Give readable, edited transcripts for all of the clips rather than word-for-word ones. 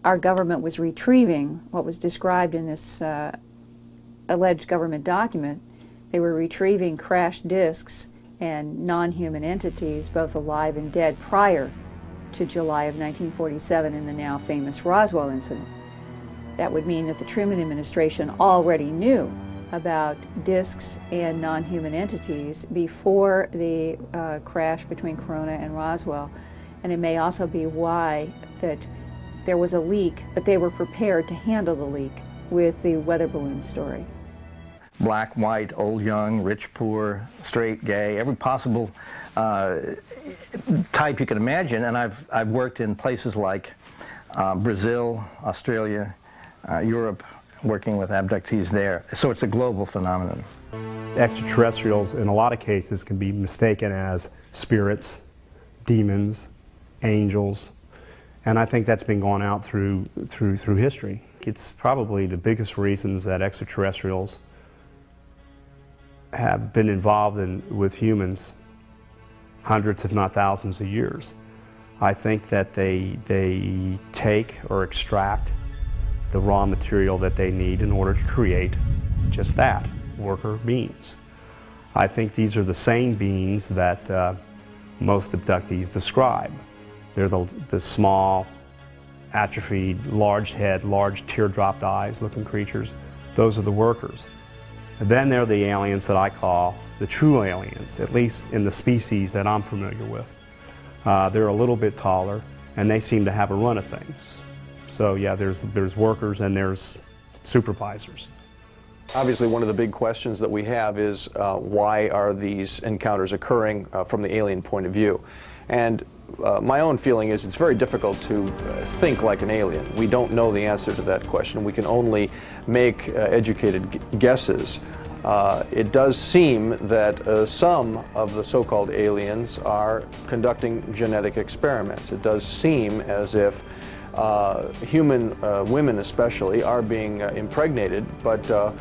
our government was retrieving what was described in this alleged government document. They were retrieving crashed disks and non-human entities, both alive and dead, prior to July of 1947 in the now famous Roswell incident. That would mean that the Truman administration already knew about disks and non-human entities before the crash between Corona and Roswell. And it may also be why that there was a leak, but they were prepared to handle the leak with the weather balloon story. Black, white, old, young, rich, poor, straight, gay, every possible type you can imagine. And I've worked in places like Brazil, Australia, Europe, working with abductees there. So it's a global phenomenon. Extraterrestrials, in a lot of cases, can be mistaken as spirits, demons, angels, and I think that's been going out through history. It's probably the biggest reasons that extraterrestrials have been involved with humans hundreds, if not thousands of years. I think that they take or extract the raw material that they need in order to create just that, worker beings. I think these are the same beings that most abductees describe. They're the small, atrophied, large head, large teardropped eyes looking creatures. Those are the workers. And then there are the aliens that I call the true aliens, at least in the species that I'm familiar with. They're a little bit taller, and they seem to have a run of things. So yeah, there's workers and there's supervisors. Obviously, one of the big questions that we have is why are these encounters occurring from the alien point of view? And my own feeling is it's very difficult to think like an alien. We don't know the answer to that question. We can only make educated guesses. It does seem that some of the so-called aliens are conducting genetic experiments. It does seem as if human women especially are being impregnated, but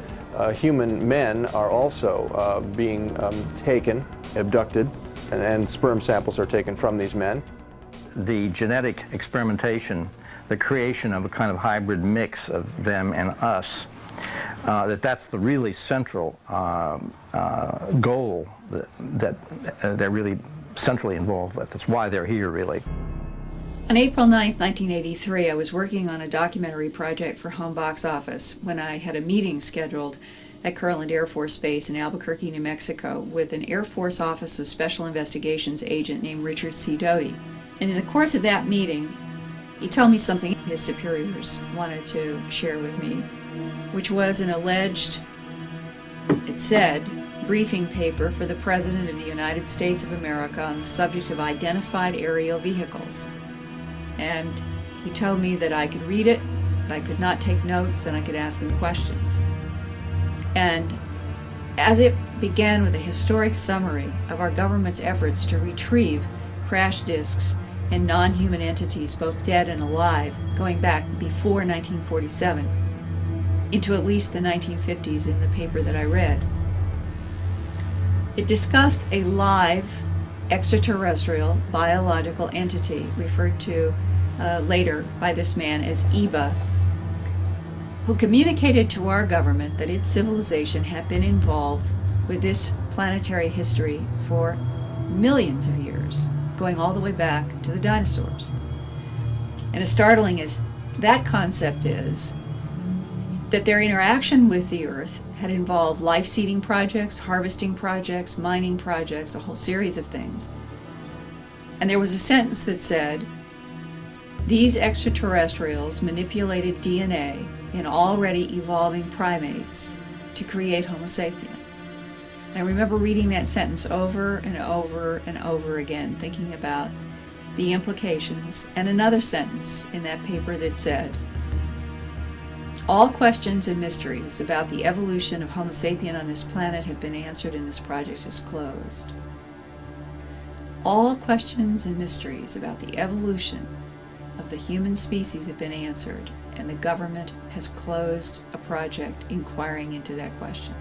human men are also being taken, abducted, and sperm samples are taken from these men. The genetic experimentation, the creation of a kind of hybrid mix of them and us, that's the really central goal that they're really centrally involved with. That's why they're here, really. On April 9, 1983, I was working on a documentary project for Home Box Office when I had a meeting scheduled at Kirtland Air Force Base in Albuquerque, New Mexico, with an Air Force Office of Special Investigations agent named Richard C. Doty. And in the course of that meeting, he told me something his superiors wanted to share with me, which was an alleged, it said, briefing paper for the President of the United States of America on the subject of identified aerial vehicles. And he told me that I could read it, I could not take notes, and I could ask him questions. And as it began with a historic summary of our government's efforts to retrieve crash disks and non-human entities, both dead and alive, going back before 1947, into at least the 1950s in the paper that I read, it discussed a live extraterrestrial biological entity referred to later by this man as EBA, who communicated to our government that its civilization had been involved with this planetary history for millions of years, going all the way back to the dinosaurs. And as startling as that concept is, that their interaction with the Earth had involved life-seeding projects, harvesting projects, mining projects, a whole series of things. And there was a sentence that said, these extraterrestrials manipulated DNA in already evolving primates to create Homo sapien. And I remember reading that sentence over and over and over again, thinking about the implications, and another sentence in that paper that said, all questions and mysteries about the evolution of Homo sapien on this planet have been answered and this project is closed. All questions and mysteries about the evolution of the human species have been answered, and the government has closed a project inquiring into that question.